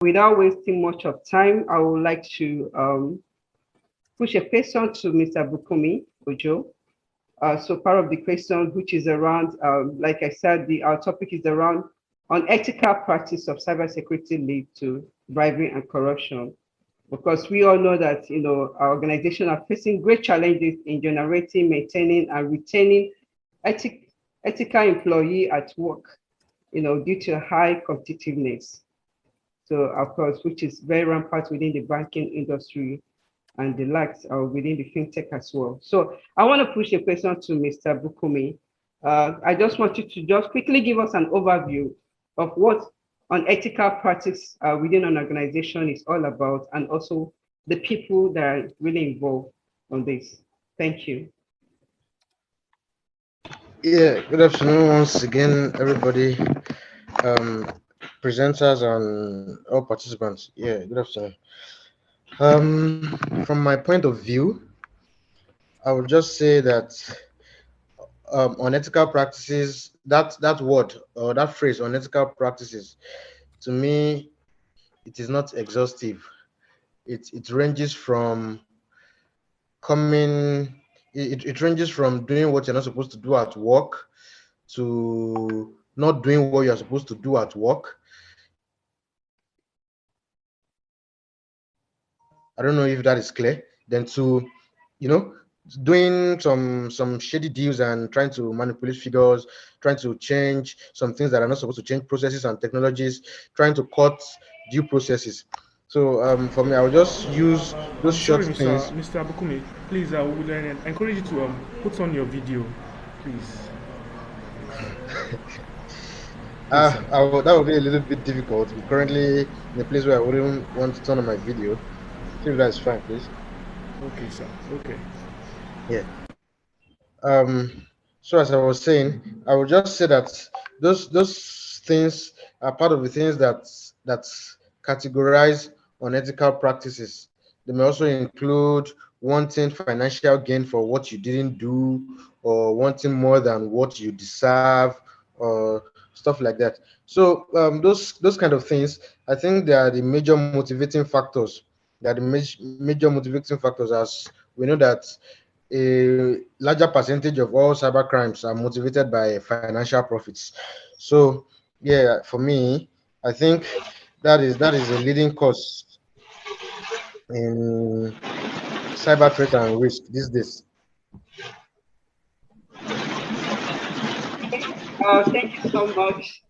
without wasting much of time, I would like to push a question to Mr. Bukunmi Ojo. So part of the question, which is around, like I said, our topic is around unethical practice of cybersecurity lead to bribery and corruption. Because we all know that our organizations are facing great challenges in generating, maintaining, and retaining ethical employee at work, due to high competitiveness. So of course, which is very rampant within the banking industry and the likes within the fintech as well. So I want to push a question to Mr. Bukunmi. I just want you to just quickly give us an overview of what unethical practice within an organization is all about, and also the people that are really involved on this. Thank you. Yeah, good afternoon once again, everybody. Presenters and all participants. Yeah, good afternoon. From my point of view, I would just say that unethical practices, that word or that phrase, unethical practices, to me, it is not exhaustive. It ranges from coming, it ranges from doing what you're not supposed to do at work to not doing what you're supposed to do at work. I don't know if that is clear. Then to, you know, doing some shady deals and trying to manipulate figures, trying to change some things that are not supposed to change, processes and technologies, trying to cut due processes. So for me, I will just use those I'm short sorry, things. Mr. Bukunmi. Please, I would encourage you to put on your video, please. That would be a little bit difficult. I'm currently in a place where I wouldn't want to turn on my video. See if that's fine, please. Okay, sir. Okay. Yeah. So as I was saying, I would just say that those things are part of the things that categorize unethical practices. They may also include wanting financial gain for what you didn't do, or wanting more than what you deserve, or stuff like that. So those kind of things, I think they are the major motivating factors. They are the major motivating factors, as we know that a larger percentage of all cyber crimes are motivated by financial profits. So yeah, for me, I think that is a leading cause in cyber threat and risk these days. Thank you so much.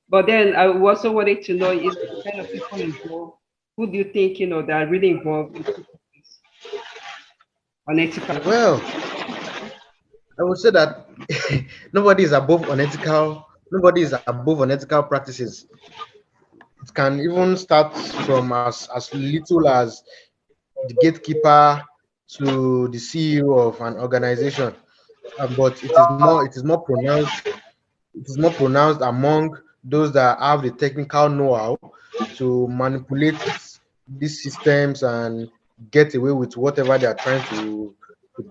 But then I also wanted to know if the kind of people involved, who do you think, that are really involved in this unethical? Well, I would say that nobody is above unethical. Nobody is above unethical practices. It can even start from as little as the gatekeeper to the CEO of an organization. But it is more pronounced. It is more pronounced among those that have the technical know-how to manipulate these systems and get away with whatever they are trying to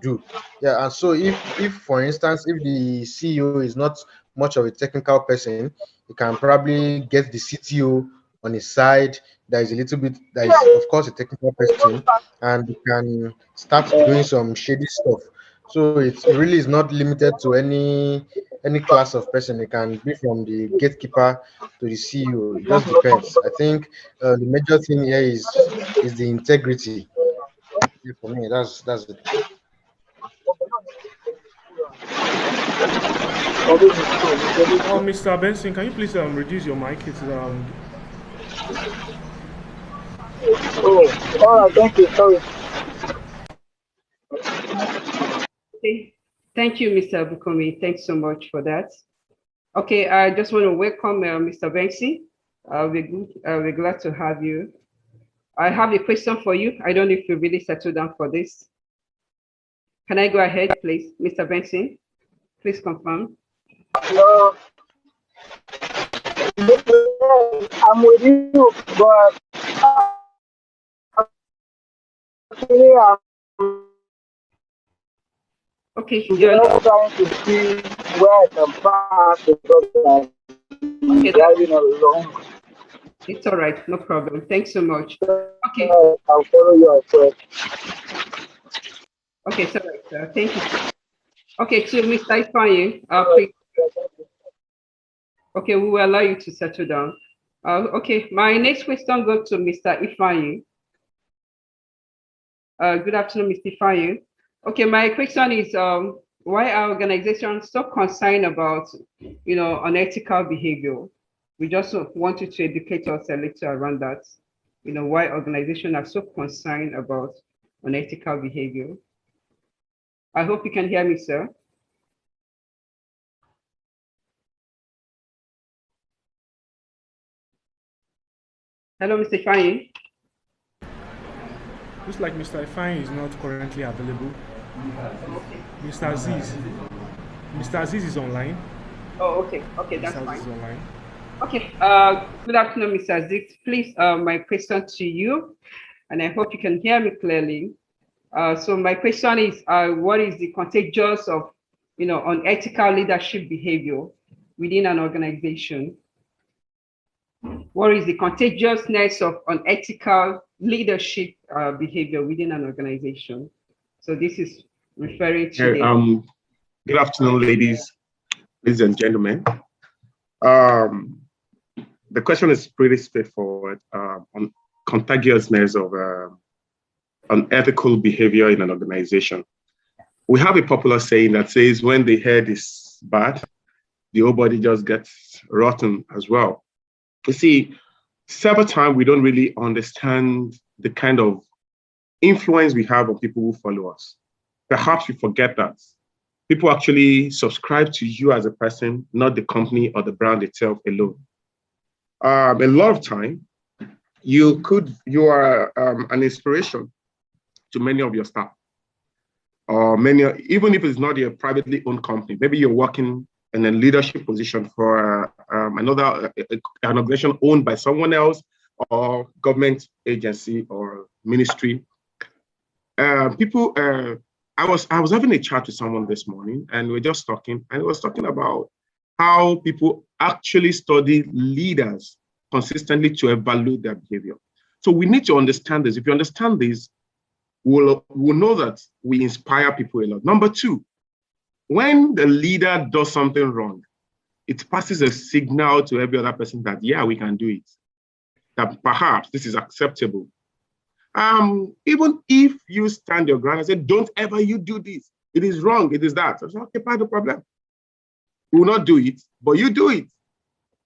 do. Yeah, and so if for instance, if the CEO is not much of a technical person, he can probably get the CTO on his side that is of course a technical person, and he can start doing some shady stuff. So it really is not limited to any class of person. It can be from the gatekeeper to the CEO. It just depends. I think the major thing here is the integrity. Yeah, for me, that's it. Mr. Benson, can you please reduce your mic? It's Oh, all right, thank you. Sorry. Okay. Thank you, Mr. Bukunmi. Thanks so much for that. Okay, I just want to welcome Mr. Benson. We're glad to have you. I have a question for you. I don't know if you really settled down for this. Can I go ahead, please, Mr. Benson? Please confirm. I'm with you, but actually, I'm Okay, just trying to see where I can pass because I'm driving along. It's all right, no problem. Thanks so much. Okay. I'll follow you as well. Okay, sorry, sir. Thank you. Okay, to Mr. Ifeanyi, please. Okay, we will allow you to settle down. Okay, my next question goes to Mr. Ifeanyi. Good afternoon, Mr. Ifeanyi. Okay, my question is, why are organizations so concerned about, unethical behavior? We just wanted to educate us a little around that. Why organizations are so concerned about unethical behavior. I hope you can hear me, sir. Hello, Mr. Ifeanyi. Looks like Mr. Ifeanyi is not currently available. Mr. Azeez. Mr. Azeez is online. Oh, okay. Okay, that's Mr. fine. Azeez is online. Okay. Good afternoon, Mr. Azeez. Please, my question to you, and I hope you can hear me clearly. So my question is, what is the contagious of, unethical leadership behavior within an organization? What is the contagiousness of unethical leadership behavior within an organization? So this is referring to Good afternoon, ladies and gentlemen. The question is pretty straightforward on contagiousness of unethical behavior in an organization. We have a popular saying that says, when the head is bad, the whole body just gets rotten as well. You see, several times we don't really understand the kind of influence we have on people who follow us. Perhaps we forget that people actually subscribe to you as a person, not the company or the brand itself alone. A lot of time, you are an inspiration to many of your staff, or even if it's not a privately owned company. Maybe you're working in a leadership position for an organization owned by someone else, or government agency or ministry. I was having a chat with someone this morning, and we're just talking, and it was talking about how people actually study leaders consistently to evaluate their behavior. So we need to understand this. If you understand this, we'll know that we inspire people a lot. Number two, when the leader does something wrong, it passes a signal to every other person that, yeah, we can do it, that perhaps this is acceptable. Even if you stand your ground and say, don't ever you do this, it is wrong, it is that. I say, okay, part of the problem. We will not do it, but you do it.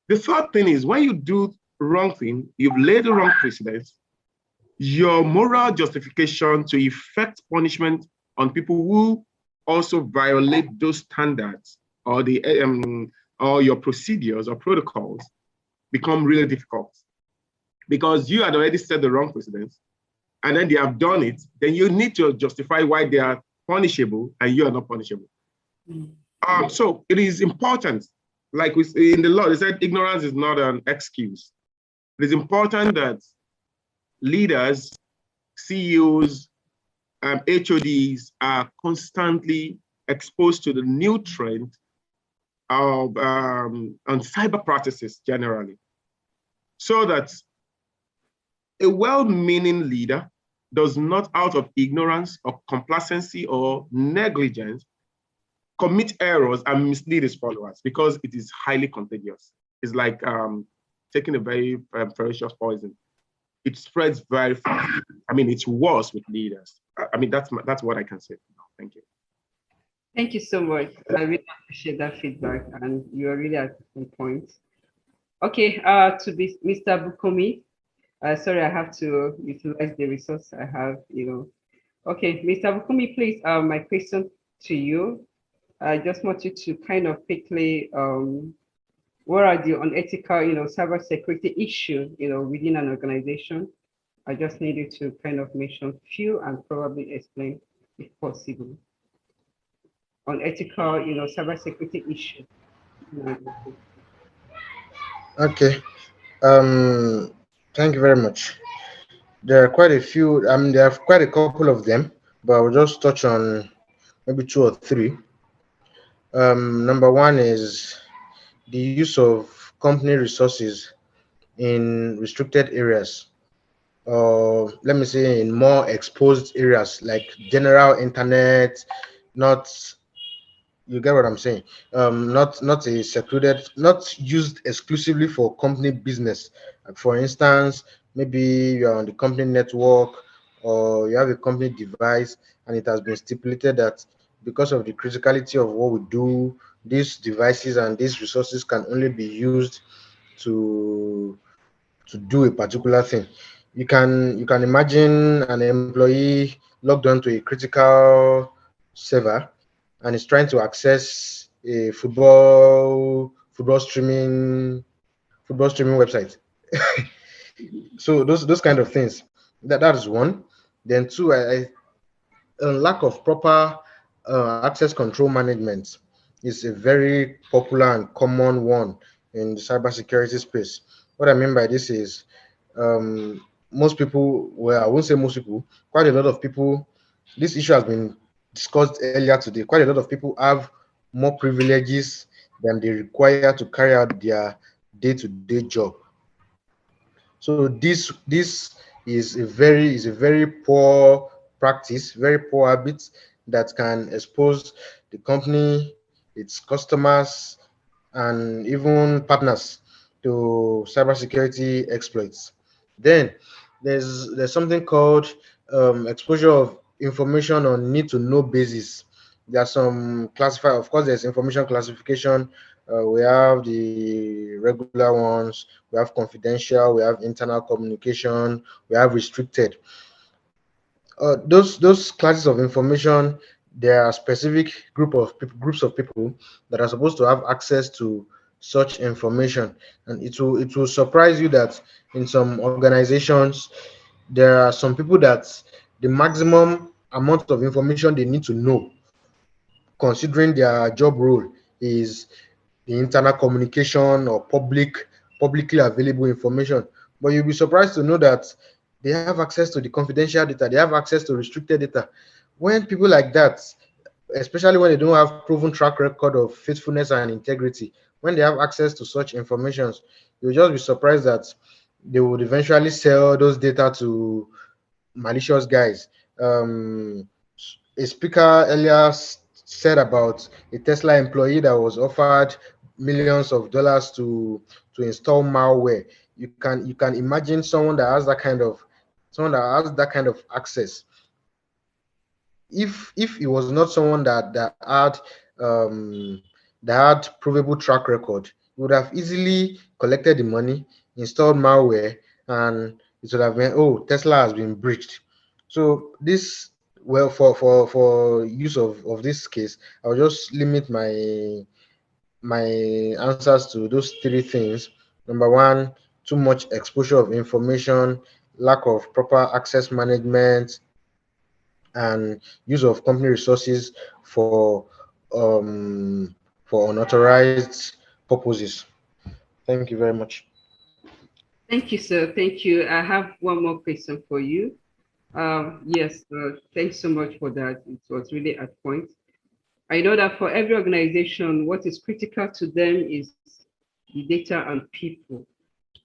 The third thing is, when you do wrong thing, you've laid the wrong precedent, your moral justification to effect punishment on people who also violate those standards or or your procedures or protocols become really difficult, because you had already set the wrong precedent, and then they have done it. Then you need to justify why they are punishable and you are not punishable. So it is important, like in the law, they said ignorance is not an excuse. It is important that leaders, CEOs, HODs are constantly exposed to the new trend of on cyber practices generally, so that a well-meaning leader does not, out of ignorance or complacency or negligence, commit errors and mislead his followers, because it is highly contagious. It's like taking a very ferocious poison. It spreads very fast. I mean, it's worse with leaders. I mean, that's what I can say. Thank you. Thank you so much. I really appreciate that feedback, and you are really at some point. Okay, to be Mr. Bukunmi. Sorry, I have to utilize the resource I have, Okay, Mr. Bukunmi, please, my question to you. I just want you to kind of quickly, what are the unethical, cybersecurity issues, within an organization? I just need you to kind of mention a few and probably explain, if possible, unethical, cybersecurity issues. Okay. Thank you very much. There are quite a few. There are quite a couple of them, but I'll just touch on maybe two or three. Number one is the use of company resources in restricted areas, or let me say in more exposed areas like general internet, not, you get what I'm saying? Not a secluded, not used exclusively for company business. Like for instance, maybe you're on the company network or you have a company device, and it has been stipulated that because of the criticality of what we do, these devices and these resources can only be used to do a particular thing. You can imagine an employee logged onto a critical server and is trying to access a football streaming website. So those kind of things. That is one. Then two, a lack of proper access control management is a very popular and common one in the cybersecurity space. What I mean by this is, most people, well, I won't say most people, quite a lot of people, this issue has been discussed earlier today. Quite a lot of people have more privileges than they require to carry out their day-to-day job. So this is a very poor practice, very poor habit that can expose the company, its customers, and even partners to cybersecurity exploits. Then there's something called exposure of information on need to know basis. There are some classify, of course, there's information classification. We have the regular ones, we have confidential, we have internal communication, we have restricted. Those classes of information, there are specific groups of people that are supposed to have access to such information, and it will surprise you that in some organizations there are some people that the maximum amount of information they need to know, considering their job role, is the internal communication or publicly available information. But you'll be surprised to know that they have access to the confidential data, they have access to restricted data. When people like that, especially when they don't have proven track record of faithfulness and integrity, when they have access to such informations, you'll just be surprised that they would eventually sell those data to malicious guys. A speaker earlier said about a Tesla employee that was offered millions of dollars to install malware. You can imagine someone that has that kind of access. If it was not someone um that had provable track record, he would have easily collected the money, installed malware, and it would have been, oh, Tesla has been breached. So this, well, for use of this case, I'll just limit my answers to those three things. Number one, too much exposure of information, lack of proper access management, and use of company resources um for unauthorized purposes. Thank you very much. Thank you, sir. Thank you. I have one more question for you. Yes, thanks so much for that. It was really at point. I know that for every organization, what is critical to them is the data and people.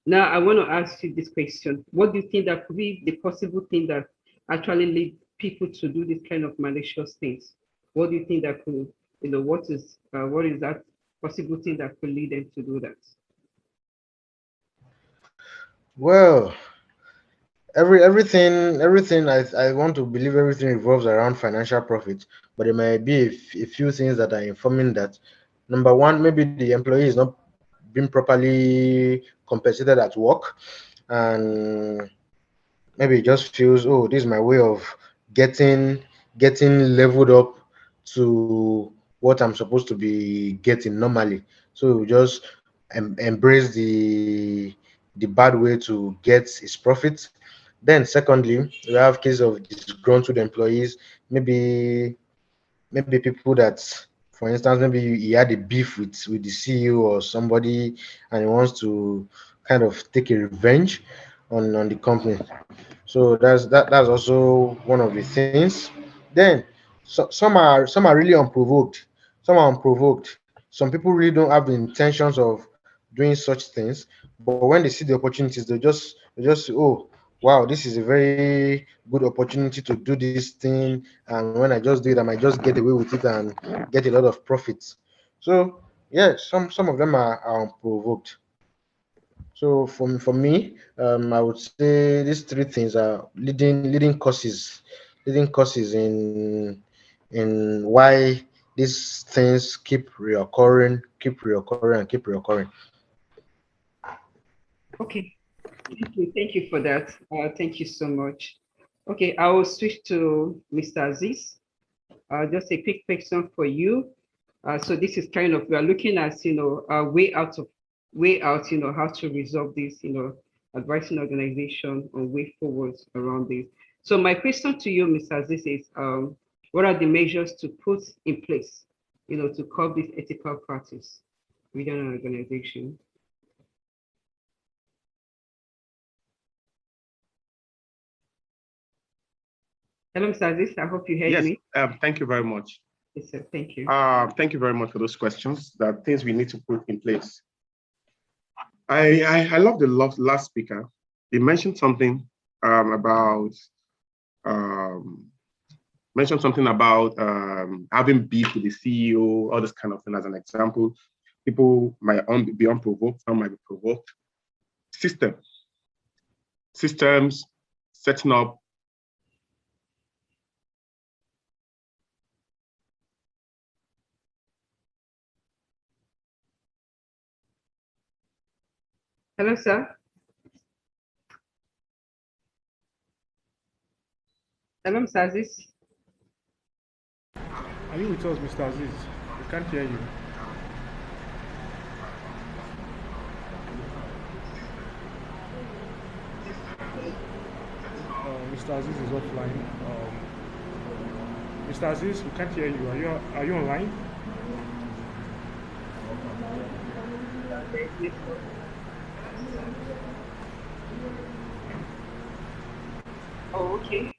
Now, I want to ask you this question. What do you think that could be the possible thing that actually lead people to do this kind of malicious things? What do you think that could, what is that possible thing that could lead them to do that? Well, everything I want to believe everything revolves around financial profit, but there might be a few things that are informing that. Number one, maybe the employee is not being properly compensated at work, and maybe it just feels, oh, this is my way of getting leveled up to what I'm supposed to be getting normally. So we just embrace the bad way to get his profit. Then secondly, we have case of disgruntled employees, maybe people that, for instance, maybe he had a beef with the CEO or somebody, and he wants to kind of take a revenge on the company. So that's also one of the things. Then some are really unprovoked. Some are unprovoked. Some people really don't have the intentions of doing such things, but when they see the opportunities, they just oh wow, this is a very good opportunity to do this thing, and when I just do it, I might just get away with it and get a lot of profits. So yeah, some of them are unprovoked. So for me, I would say these three things are leading causes in why these things keep reoccurring. Okay, thank you for that. Thank you so much. Okay, I will switch to Mr. Aziz. Just a quick question for you. So this is kind of, we are looking at, way out, how to resolve this, advising organization on way forwards around this. So my question to you, Mr. Aziz, is what are the measures to put in place, to curb this ethical practice within an organization? Hello, Mr. Aziz, I hope you heard Yes, me. thank you very much. Yes, sir. Thank you. Thank you very much for those questions. The things we need to put in place. I love the last speaker. He mentioned something about um, having beef with the CEO, all this kind of thing as an example. People might be unprovoked, some might be provoked. Systems, setting up. Hello, sir. Hello, Mr. Aziz. Are you with us, Mr. Aziz? We can't hear you. Mr. Aziz is offline. Mr. Aziz, we can't hear you. Are you online? Oh, okay.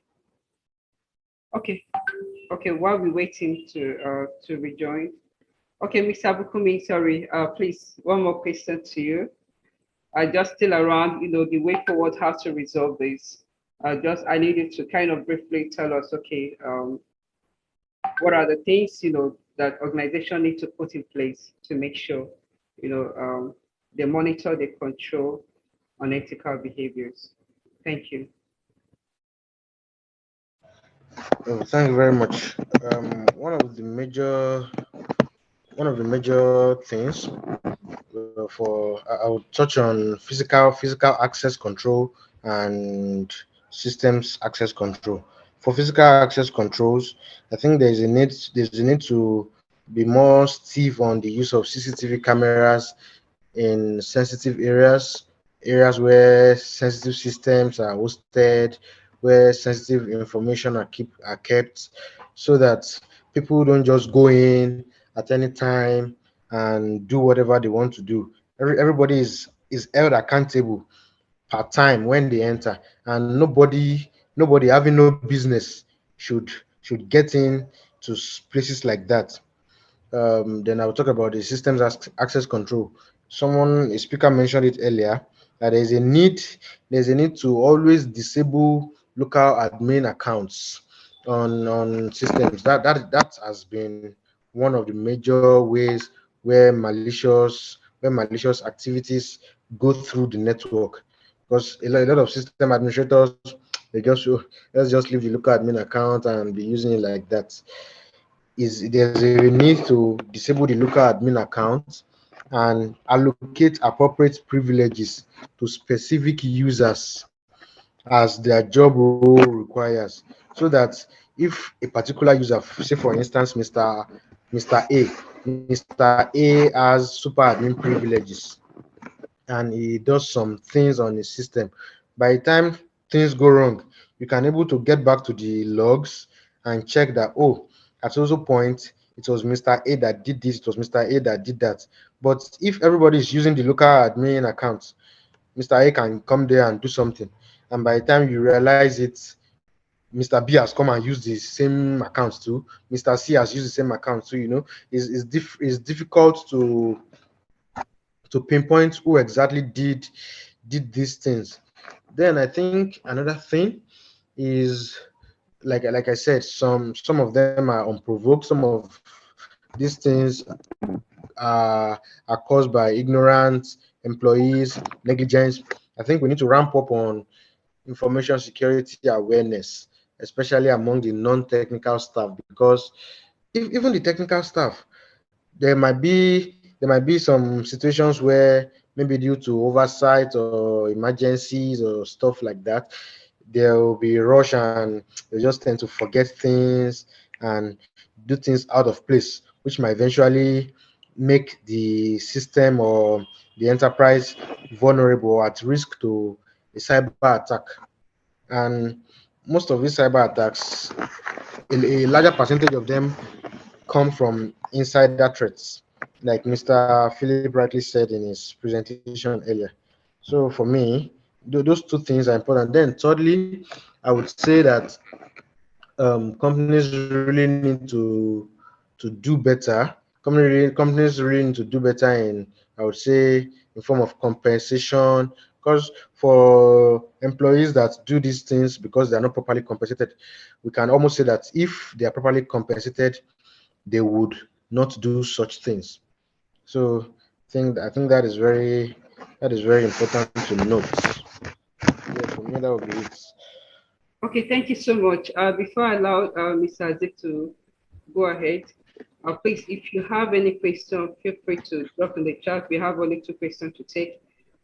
Okay. While we're waiting to rejoin. Okay, Mr. Bukunmi, sorry. Please, one more question to you. Just still around, the way forward, how to resolve this. I needed to kind of briefly tell us, okay, what are the things, that organization need to put in place to make sure, they monitor, they control unethical behaviors. Thank you. Thank you very much. One of the major things for I would touch on physical access control and systems access control. For physical access controls, I think there's a need to be more stiff on the use of CCTV cameras in sensitive areas where sensitive systems are hosted, where sensitive information are kept, so that people don't just go in at any time and do whatever they want to do. Everybody is held accountable per time when they enter, and nobody having no business should get in to places like that. Then I'll talk about the systems access control. A speaker mentioned it earlier that there's a need to always disable local admin accounts on systems. That has been one of the major ways where malicious activities go through the network, because a lot of system administrators, they just let's just leave the local admin account and be using it like that. There's a need to disable the local admin account and allocate appropriate privileges to specific users as their job role requires, so that if a particular user, say for instance Mr. A has super admin privileges and he does some things on the system, by the time things go wrong, you can able to get back to the logs and check that, oh, at also point it was Mr. A that did this, it was Mr. A that did that. But if everybody is using the local admin account, Mr. A can come there and do something, and by the time you realize it, Mr. B has come and used the same account too, Mr. C has used the same account too. It's difficult to pinpoint who exactly did these things. Then I think another thing is, like I said, some of them are unprovoked. Some of these things are caused by ignorance, employees, negligence. I think we need to ramp up on information security awareness, especially among the non-technical staff, because even the technical staff, there might be some situations where maybe due to oversight or emergencies or stuff like that, there will be rush and they just tend to forget things and do things out of place, which might eventually make the system or the enterprise vulnerable or at risk to a cyber attack. And most of these cyber attacks, a larger percentage of them come from insider threats, like Mr. Philip rightly said in his presentation earlier. So for me, those two things are important. Then thirdly, I would say that companies really need to do better. Companies really need to do better in, I would say, in form of compensation. Because for employees that do these things because they are not properly compensated, we can almost say that if they are properly compensated, they would not do such things. So I think that is very important to note. Yeah, for me that would be it. Okay, thank you so much. Before I allow Mr. Azeez to go ahead, please, if you have any question, feel free to drop in the chat. We have only 2 questions to take.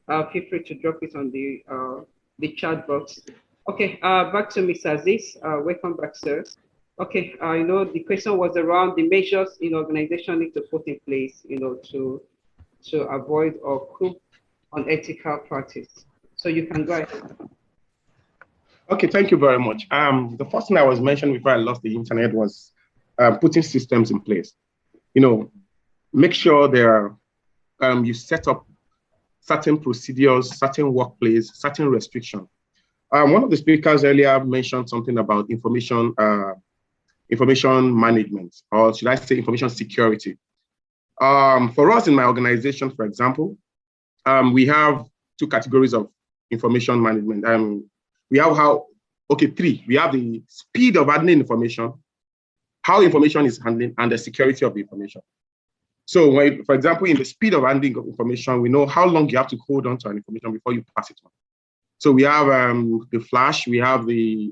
Feel free to drop it on the chat box. Okay, back to Mr. Azeez. Welcome back, sir. Okay, the question was around the measures in organization need to put in place, to avoid or cope unethical practice. So you can go ahead. Okay, thank you very much. The first thing I was mentioning before I lost the internet was putting systems in place. Make sure you set up certain procedures, certain workplace, certain restrictions. One of the speakers earlier mentioned something about information management, or should I say information security. For us in my organization, for example, we have 2 categories of information management. We have 3. We have the speed of handling information, how information is handling, and the security of the information. So, for example, in the speed of handling of information, we know how long you have to hold on to an information before you pass it on. So we have the flash, we have the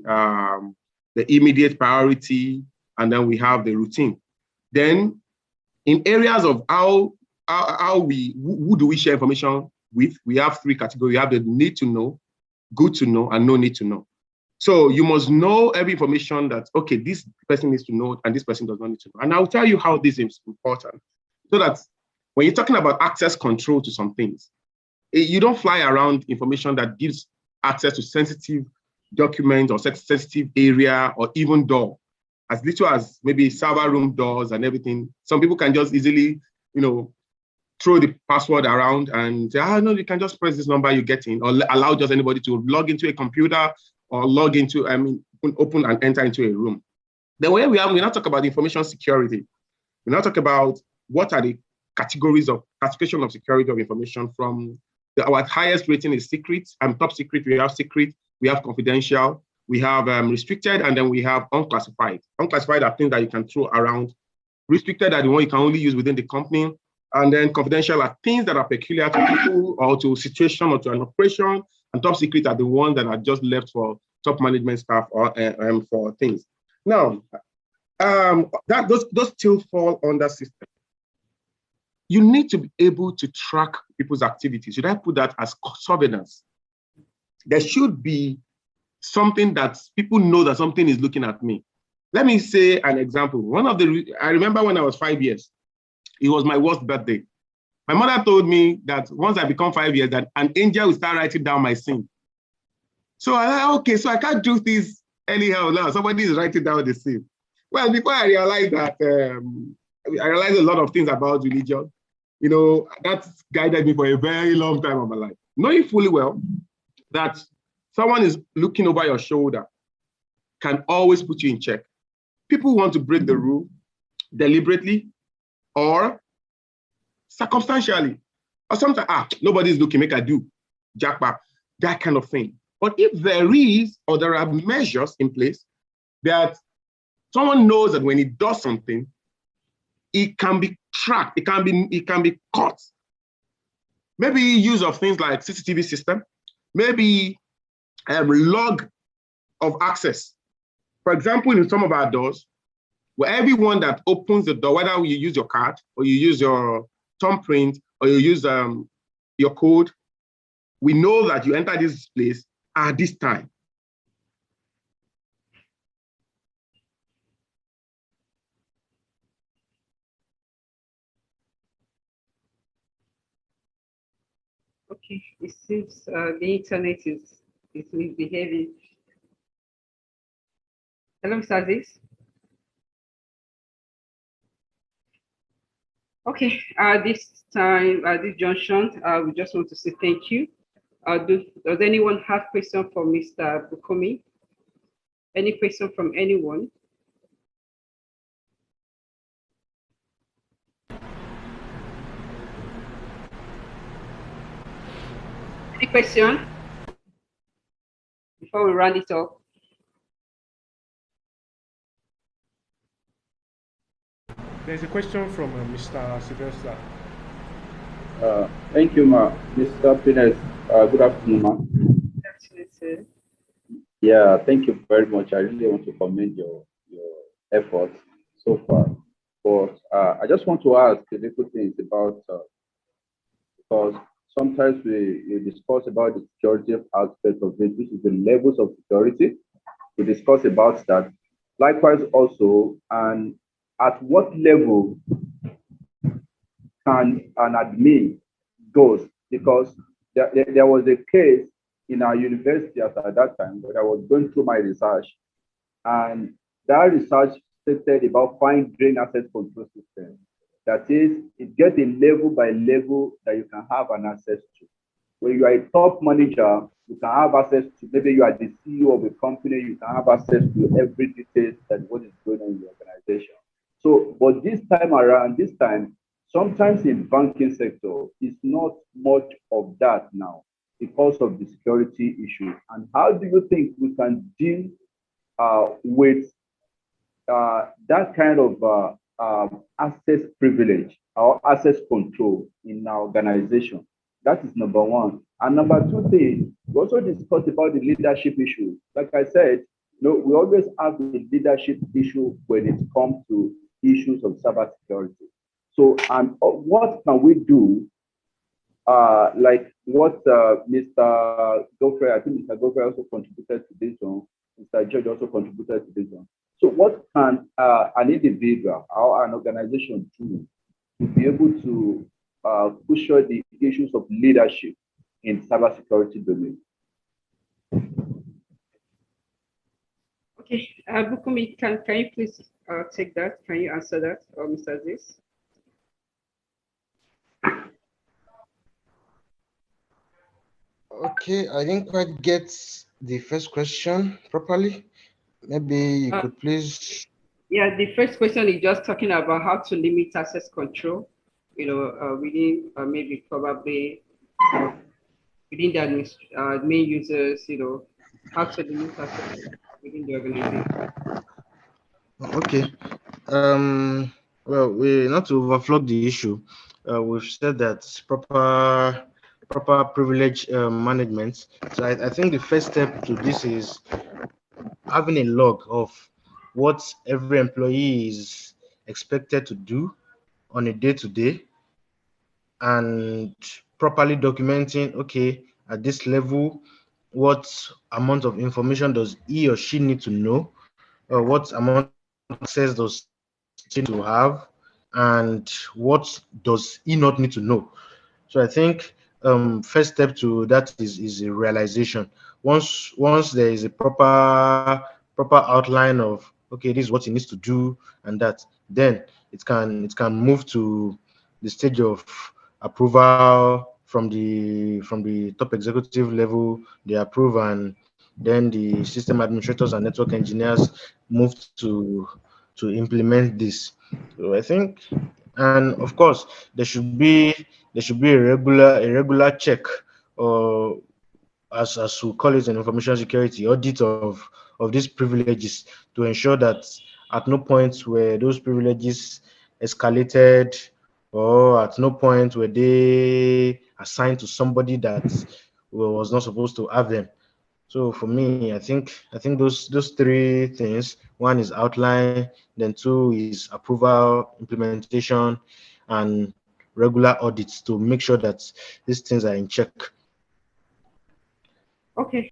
immediate priority, and then we have the routine. Then, in areas of who do we share information with, we have 3 categories. We have the need to know, good to know, and no need to know. So you must know every information that, okay, this person needs to know and this person does not need to know. And I'll tell you how this is important. So that when you're talking about access control to some things, you don't fly around information that gives access to sensitive documents or sensitive area or even door, as little as maybe server room doors and everything. Some people can just easily, throw the password around and say, no, you can just press this number you get in, or allow just anybody to log into a computer or log into, open and enter into a room. Then when we now talk about information security, we now talk about what are the categories of classification of security of information. From our highest rating is secret, and top secret, we have confidential, we have restricted, and then we have unclassified. Unclassified are things that you can throw around. Restricted are the one you can only use within the company. And then confidential are things that are peculiar to people or to a situation or to an operation. And top secret are the ones that are just left for top management staff or for things. Now, those still fall under system. You need to be able to track people's activities. Should I put that as surveillance? There should be something that people know that something is looking at me. Let me say an example. I remember when I was 5 years, it was my worst birthday. My mother told me that once I become 5 years, that an angel will start writing down my sin. So okay, so I can't do this anyhow now. Somebody is writing down the sin. Well, before I realized that, I realized a lot of things about religion. That guided me for a very long time of my life. Knowing fully well that someone is looking over your shoulder can always put you in check. People want to break the rule deliberately or circumstantially. Or sometimes, nobody's looking, make I do, jackpot, that kind of thing. But if there is, or there are measures in place that someone knows that when he does something, it can be tracked, it can be caught. Maybe use of things like CCTV system, maybe log of access. For example, in some of our doors, where everyone that opens the door, whether you use your card or you use your thumbprint or you use your code, we know that you enter this place at this time. Okay, it seems the internet is misbehaving. Hello, Mr. Azeez. Okay, this time, at this junction, we just want to say thank you. Does anyone have question for Mr. Bukunmi? Any question from anyone? Any question before we round it up? There's a question from Mr. Sylvester. Thank you, Mr. Panelists. Good afternoon, ma. Good afternoon, sir. Yeah, thank you very much. I really want to commend your efforts so far. But I just want to ask a little things about, because sometimes we discuss about the security aspect of it, which is the levels of security. We discuss about that. Likewise also, and at what level can an admin goes? Because there was a case in our university at that time where I was going through my research, and that research stated about fine grained access control system. That is, it gets a level by level that you can have an access to. When you are a top manager, you can have access to, maybe you are the CEO of a company, you can have access to every detail that what is going on in the organization. So, but this time around, sometimes in banking sector, it's not much of that now because of the security issue. And how do you think we can deal with that kind of access privilege or access control in our organization? That is number one. And number two thing, we also discussed about the leadership issue. Like I said, we always have the leadership issue when it comes to issues of cybersecurity. So, and what can we do? Like what Mr. Godfrey, I think Mr. Godfrey also contributed to this one. Mr. George also contributed to this one. So, what can an individual or an organization do to be able to cushion the issues of leadership in cybersecurity domain? Okay, Bukunmi, can you please take that? Can you answer that, or Mr. Azeez? Okay, I didn't quite get the first question properly. Maybe you could please. Yeah, the first question is just talking about how to limit access control, within maybe probably within the main users, how to limit access within the organization. Okay. Well, not to overflow the issue, we've said that proper privilege management. So I think the first step to this is having a log of what every employee is expected to do on a day-to-day, and properly documenting, okay, at this level, what amount of information does he or she need to know, or what amount of access does he need to have, and what does he not need to know. So I think first step to that is a realization. Once there is a proper outline of, okay, this is what he needs to do, and that, then it can move to the stage of approval from the top executive level. They approve, and then the system administrators and network engineers move to implement this. So I think, and of course, there should be there should be a regular check, or as we call it in information security, audit of these privileges, to ensure that at no point were those privileges escalated, or at no point were they assigned to somebody that was not supposed to have them. So for me, I think those three things: one is outline, then two is approval, implementation, and regular audits to make sure that these things are in check. Okay,